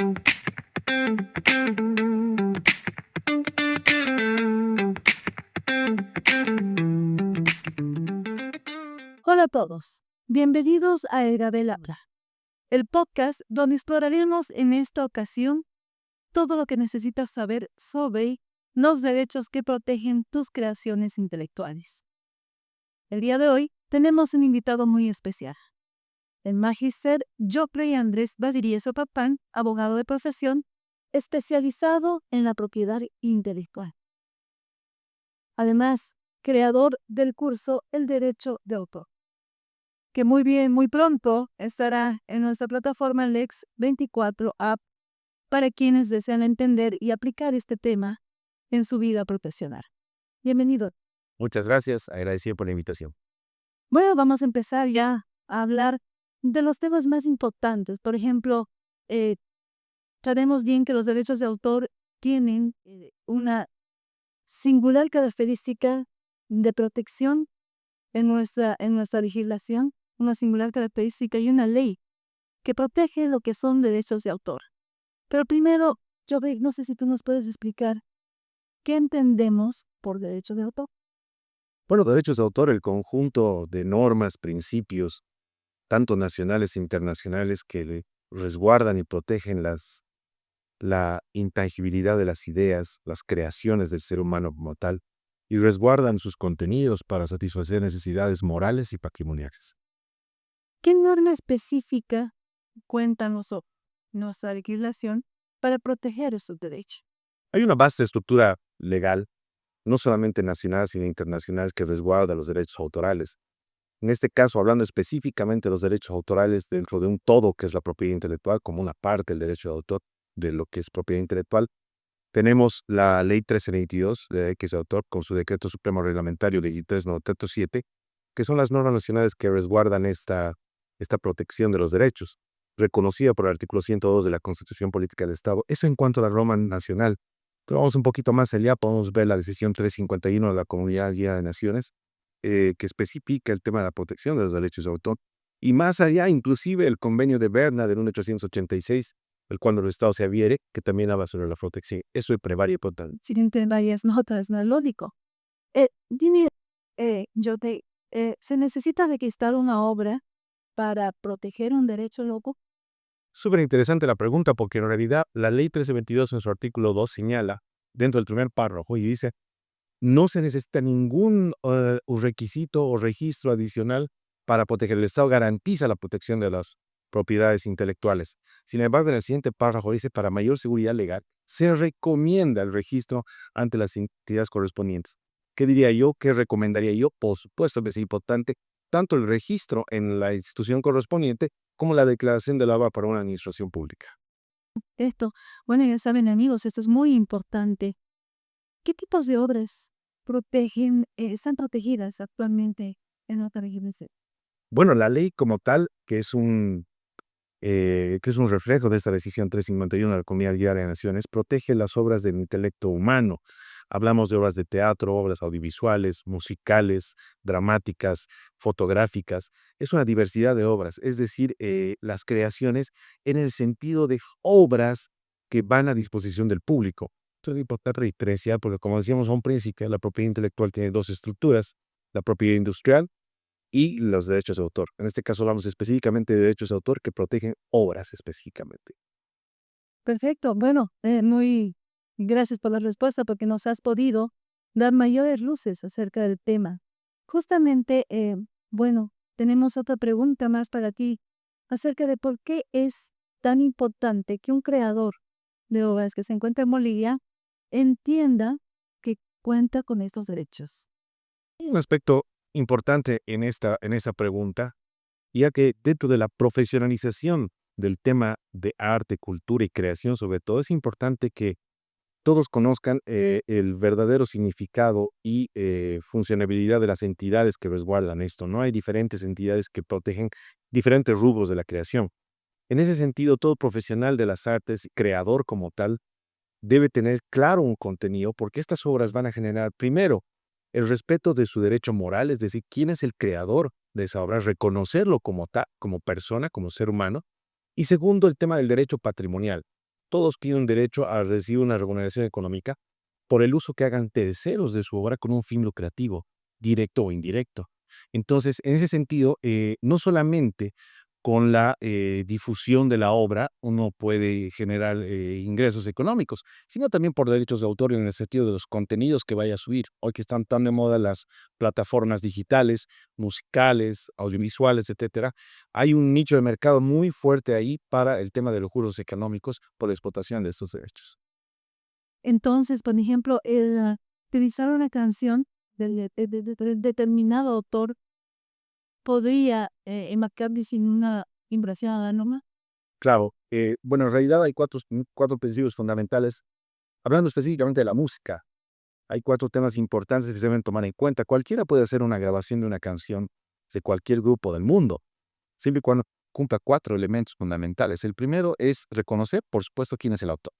Hola a todos, bienvenidos a El Gabel Habla, el podcast donde exploraremos en esta ocasión todo lo que necesitas saber sobre los derechos que protegen tus creaciones intelectuales. El día de hoy tenemos un invitado muy especial, el magíster Joffrey Andrés Badirieso Papán, abogado de profesión, especializado en la propiedad intelectual. Además, creador del curso El Derecho de Autor, que muy pronto estará en nuestra plataforma Lex 24 App para quienes desean entender y aplicar este tema en su vida profesional. Bienvenido. Muchas gracias, agradecido por la invitación. Bueno, vamos a empezar ya a hablar de los temas más importantes. Por ejemplo, sabemos bien que los derechos de autor tienen una singular característica de protección en nuestra legislación, una singular característica y una ley que protege lo que son derechos de autor. Pero primero, no sé si tú nos puedes explicar qué entendemos por derecho de autor. Bueno, derechos de autor, el conjunto de normas, principios, tanto nacionales e internacionales, que resguardan y protegen la intangibilidad de las ideas, las creaciones del ser humano como tal, y resguardan sus contenidos para satisfacer necesidades morales y patrimoniales. ¿Qué norma específica cuenta nuestra legislación para proteger esos derechos? Hay una vasta estructura legal, no solamente nacional, sino internacional, que resguarda los derechos autorales. En este caso, hablando específicamente de los derechos autorales dentro de un todo que es la propiedad intelectual, como una parte del derecho de autor de lo que es propiedad intelectual, tenemos la Ley 1322 de X de autor con su decreto supremo reglamentario, Ley 3937, que son las normas nacionales que resguardan esta protección de los derechos, reconocida por el artículo 102 de la Constitución Política del Estado. Eso en cuanto a la norma nacional. Pero vamos un poquito más allá, podemos ver la decisión 351 de la Comunidad Guía de Naciones, que especifica el tema de la protección de los derechos de autor. Y más allá, inclusive el convenio de Berna de 1886, el cual los Estados se adhiere, que también habla sobre la protección. Eso es prevaria importante. Sin varias notas, no es lógico. Dime, ¿se necesita registrar una obra para proteger un derecho loco? Súper interesante la pregunta, porque en realidad la ley 1322 en su artículo 2 señala, dentro del primer párrafo, y dice, no se necesita ningún requisito o registro adicional para proteger. El Estado garantiza la protección de las propiedades intelectuales. Sin embargo, en el siguiente párrafo dice, para mayor seguridad legal, se recomienda el registro ante las entidades correspondientes. ¿Qué diría yo? ¿Qué recomendaría yo? Por supuesto que es importante tanto el registro en la institución correspondiente como la declaración de la obra para una administración pública. Bueno, ya saben amigos, esto es muy importante. ¿Qué tipos de obras están protegidas actualmente en nuestra legislación? Bueno, la ley como tal, que es un reflejo de esta decisión 351 de la Comunidad Guía de Naciones, protege las obras del intelecto humano. Hablamos de obras de teatro, obras audiovisuales, musicales, dramáticas, fotográficas. Es una diversidad de obras, es decir, las creaciones en el sentido de obras que van a disposición del público. Esto es importante diferenciar porque, como decíamos a un principio, la propiedad intelectual tiene dos estructuras: la propiedad industrial y los derechos de autor. En este caso hablamos específicamente de derechos de autor que protegen obras específicamente. Perfecto. Bueno, muy gracias por la respuesta porque nos has podido dar mayores luces acerca del tema. Justamente, bueno, tenemos otra pregunta más para ti acerca de por qué es tan importante que un creador de obras que se encuentra en Bolivia entienda que cuenta con estos derechos. Un aspecto importante en esta pregunta, ya que dentro de la profesionalización del tema de arte, cultura y creación, sobre todo, es importante que todos conozcan el verdadero significado y funcionabilidad de las entidades que resguardan esto, ¿no? Hay diferentes entidades que protegen diferentes rubros de la creación. En ese sentido, todo profesional de las artes, creador como tal, debe tener claro un contenido, porque estas obras van a generar, primero, el respeto de su derecho moral, es decir, quién es el creador de esa obra, reconocerlo como persona, como ser humano. Y segundo, el tema del derecho patrimonial. todos tienen derecho a recibir una remuneración económica por el uso que hagan terceros de su obra con un fin lucrativo, directo o indirecto. Entonces, en ese sentido, no solamente con la difusión de la obra uno puede generar ingresos económicos, sino también por derechos de autor en el sentido de los contenidos que vaya a subir. Hoy que están tan de moda las plataformas digitales, musicales, audiovisuales, etcétera, hay un nicho de mercado muy fuerte ahí para el tema de los juros económicos por la explotación de estos derechos. Entonces, por ejemplo, el utilizar una canción de determinado autor podría enmarcarse sin una invasión a la norma. Claro, bueno, en realidad hay cuatro principios fundamentales. Hablando específicamente de la música, hay cuatro temas importantes que se deben tomar en cuenta. Cualquiera puede hacer una grabación de una canción de cualquier grupo del mundo, siempre y cuando cumpla cuatro elementos fundamentales. El primero es reconocer, por supuesto, quién es el autor.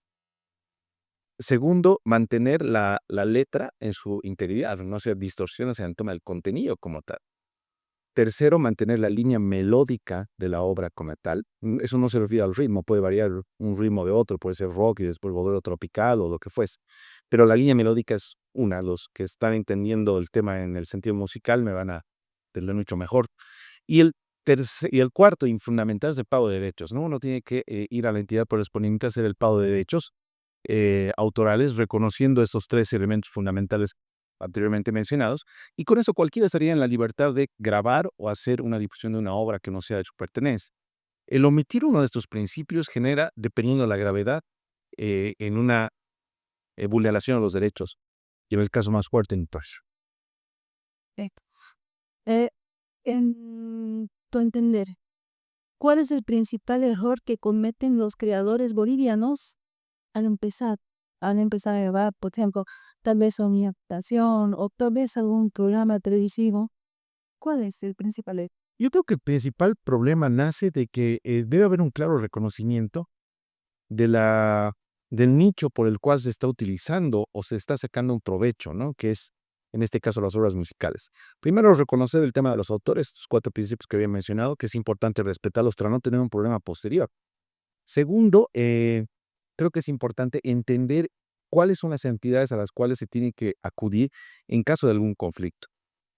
Segundo, mantener la letra en su integridad, no hacer distorsiones en el tema del contenido como tal. Tercero, mantener la línea melódica de la obra como tal. Eso no se refiere al ritmo, puede variar un ritmo de otro, puede ser rock y después volver a tropical o lo que fuese. Pero la línea melódica es una. Los que están entendiendo el tema en el sentido musical me van a entender mucho mejor. Y el cuarto y fundamental es el pago de derechos, ¿no? Uno tiene que ir a la entidad correspondiente a hacer el pago de derechos autorales, reconociendo estos tres elementos fundamentales anteriormente mencionados, y con eso cualquiera estaría en la libertad de grabar o hacer una difusión de una obra que no sea de su pertenencia. El omitir uno de estos principios genera, dependiendo de la gravedad, en una vulneración a los derechos, y en el caso más fuerte, en touch. Perfecto. Eh, en tu entender, ¿cuál es el principal error que cometen los creadores bolivianos al empezar? Al empezar a grabar, por ejemplo, tal vez una adaptación o tal vez algún programa televisivo. ¿Cuál es el principal error? Yo creo que el principal problema nace de que debe haber un claro reconocimiento de del nicho por el cual se está utilizando o se está sacando un provecho, ¿no? Que es, en este caso, las obras musicales. Primero, reconocer el tema de los autores, estos cuatro principios que había mencionado, que es importante respetarlos para no tener un problema posterior. Segundo, creo que es importante entender cuáles son las entidades a las cuales se tiene que acudir en caso de algún conflicto.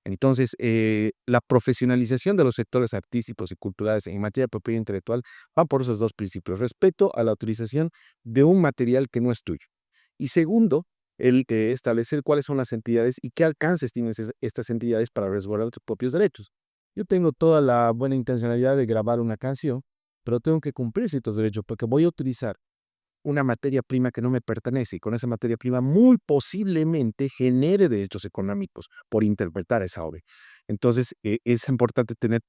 Entonces, la profesionalización de los sectores artísticos y culturales en materia de propiedad intelectual va por esos dos principios: respeto a la utilización de un material que no es tuyo. Y segundo, el que establecer cuáles son las entidades y qué alcances tienen estas entidades para resguardar tus propios derechos. Yo tengo toda la buena intencionalidad de grabar una canción, pero tengo que cumplir ciertos derechos porque voy a utilizar una materia prima que no me pertenece, y con esa materia prima muy posiblemente genere derechos económicos por interpretar esa obra. Entonces, es importante tener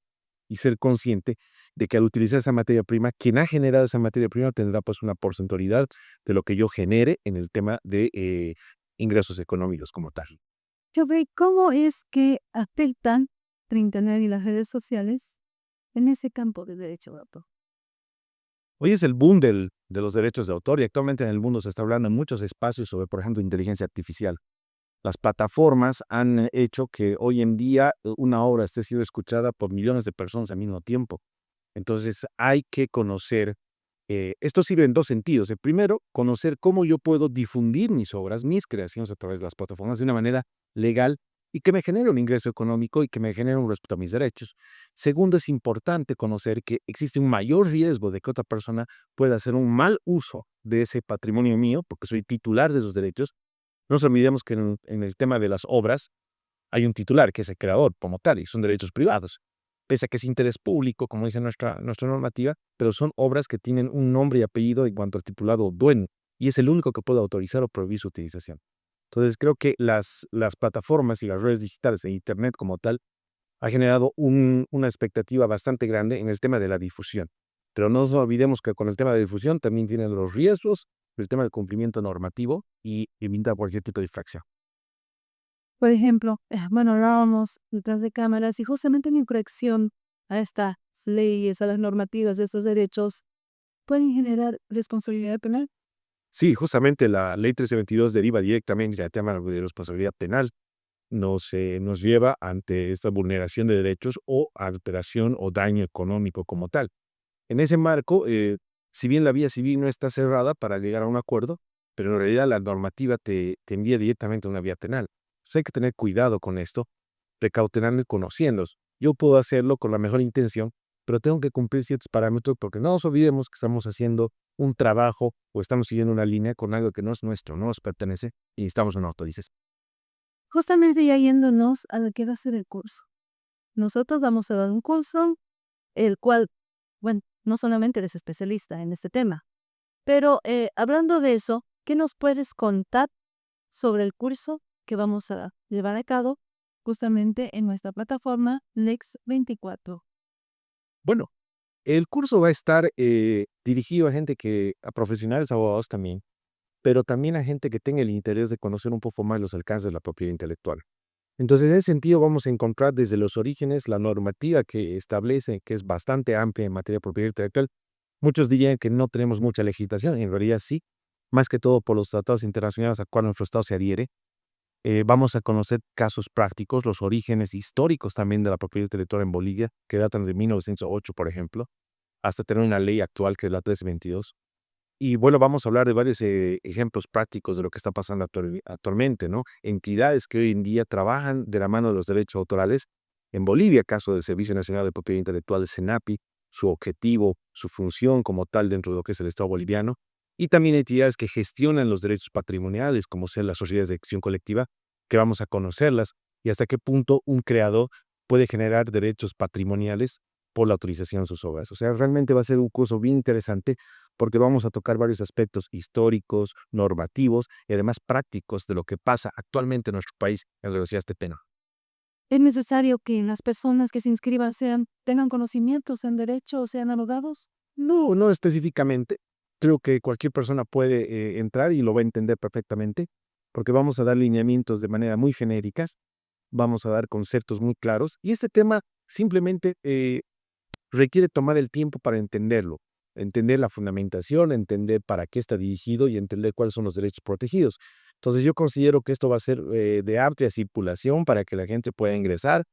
y ser consciente de que al utilizar esa materia prima, quien ha generado esa materia prima tendrá pues una porcentualidad de lo que yo genere en el tema de ingresos económicos como tal. Sobre cómo es que afectan el Internet y las redes sociales en ese campo de derecho de autor. Hoy es el boom de los derechos de autor, y actualmente en el mundo se está hablando en muchos espacios sobre, por ejemplo, inteligencia artificial. Las plataformas han hecho que hoy en día una obra esté siendo escuchada por millones de personas al mismo tiempo. Entonces hay que conocer, esto sirve en dos sentidos. El primero, conocer cómo yo puedo difundir mis obras, mis creaciones a través de las plataformas de una manera legal y que me genere un ingreso económico y que me genere un respeto a mis derechos. Segundo, es importante conocer que existe un mayor riesgo de que otra persona pueda hacer un mal uso de ese patrimonio mío, porque soy titular de esos derechos. No nos olvidemos que en el tema de las obras hay un titular, que es el creador como tal, y son derechos privados. Pese a que es interés público, como dice nuestra normativa, pero son obras que tienen un nombre y apellido en cuanto al titulado dueño, y es el único que puede autorizar o prohibir su utilización. Entonces, creo que las plataformas y las redes digitales e Internet como tal ha generado una expectativa bastante grande en el tema de la difusión. Pero no nos olvidemos que con el tema de difusión también tienen los riesgos, el tema del cumplimiento normativo y evitar cualquier tipo de infracción. Por ejemplo, bueno, hablábamos detrás de cámaras y justamente en corrección a estas leyes, a las normativas de estos derechos, pueden generar responsabilidad penal. Sí, justamente la ley 1322 deriva directamente del tema de responsabilidad penal. Nos lleva ante esta vulneración de derechos o alteración o daño económico como tal. En ese marco, si bien la vía civil no está cerrada para llegar a un acuerdo, pero en realidad la normativa te envía directamente a una vía penal. Entonces hay que tener cuidado con esto, precautelarme y conociéndolos. Yo puedo hacerlo con la mejor intención, pero tengo que cumplir ciertos parámetros porque no nos olvidemos que estamos haciendo un trabajo o estamos siguiendo una línea con algo que no es nuestro, no nos pertenece y necesitamos una autorización. Justamente ya yéndonos a lo que va a ser el curso. Nosotros vamos a dar un curso, el cual, bueno, no solamente eres especialista en este tema, pero hablando de eso, ¿qué nos puedes contar sobre el curso que vamos a llevar a cabo justamente en nuestra plataforma Lex 24? Bueno, el curso va a estar dirigido a profesionales, abogados también, pero también a gente que tenga el interés de conocer un poco más los alcances de la propiedad intelectual. Entonces, en ese sentido, vamos a encontrar desde los orígenes la normativa que establece, que es bastante amplia en materia de propiedad intelectual. Muchos dirían que no tenemos mucha legislación, en realidad sí, más que todo por los tratados internacionales a los cuales nuestro Estado se adhiere. Vamos a conocer casos prácticos, los orígenes históricos también de la propiedad intelectual en Bolivia, que datan de 1908, por ejemplo, hasta tener una ley actual que es la 1322. Y bueno, vamos a hablar de varios ejemplos prácticos de lo que está pasando actualmente, ¿no? Entidades que hoy en día trabajan de la mano de los derechos autorales. En Bolivia, caso del Servicio Nacional de Propiedad Intelectual, el SENAPI, su objetivo, su función como tal dentro de lo que es el Estado boliviano. Y también entidades que gestionan los derechos patrimoniales, como sean las sociedades de acción colectiva, que vamos a conocerlas y hasta qué punto un creador puede generar derechos patrimoniales por la autorización de sus obras. O sea, realmente va a ser un curso bien interesante porque vamos a tocar varios aspectos históricos, normativos y además prácticos de lo que pasa actualmente en nuestro país en relación a este tema. ¿Es necesario que las personas que se inscriban tengan conocimientos en derecho o sean abogados? No, no específicamente. Creo que cualquier persona puede entrar y lo va a entender perfectamente porque vamos a dar lineamientos de manera muy genéricas, vamos a dar conceptos muy claros y este tema simplemente requiere tomar el tiempo para entenderlo, entender la fundamentación, entender para qué está dirigido y entender cuáles son los derechos protegidos. Entonces yo considero que esto va a ser de amplia circulación para que la gente pueda ingresar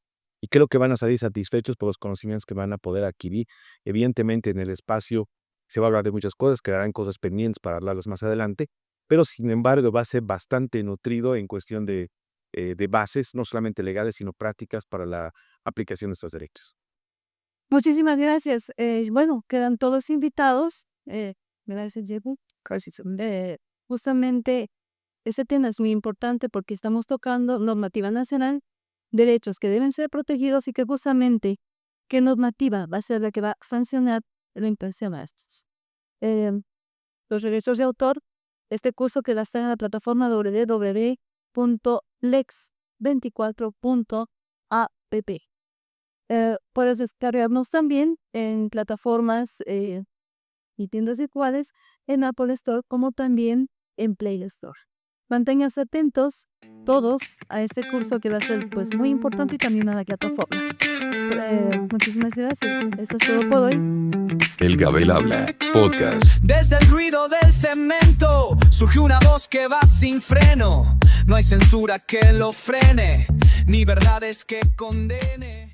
y creo que van a salir satisfechos por los conocimientos que van a poder adquirir. Evidentemente en el espacio se va a hablar de muchas cosas, quedarán cosas pendientes para hablarlas más adelante, pero sin embargo va a ser bastante nutrido en cuestión de bases, no solamente legales, sino prácticas para la aplicación de estos derechos. Muchísimas gracias. Bueno, quedan todos invitados. Gracias, Diego. Justamente este tema es muy importante porque estamos tocando normativa nacional, derechos que deben ser protegidos y que justamente qué normativa va a ser la que va a sancionar la impresión a estos. Los derechos de autor, este curso que va a estar en la plataforma www.lex24.app. Puedes descargarnos también en plataformas y tiendas virtuales en Apple Store como también en Play Store. Manténganse atentos todos a este curso que va a ser pues muy importante y también a la plataforma. Muchísimas gracias. Eso es todo por hoy. El Gabel habla, podcast. Desde el ruido del cemento surge una voz que va sin freno. No hay censura que lo frene, ni verdades que condene.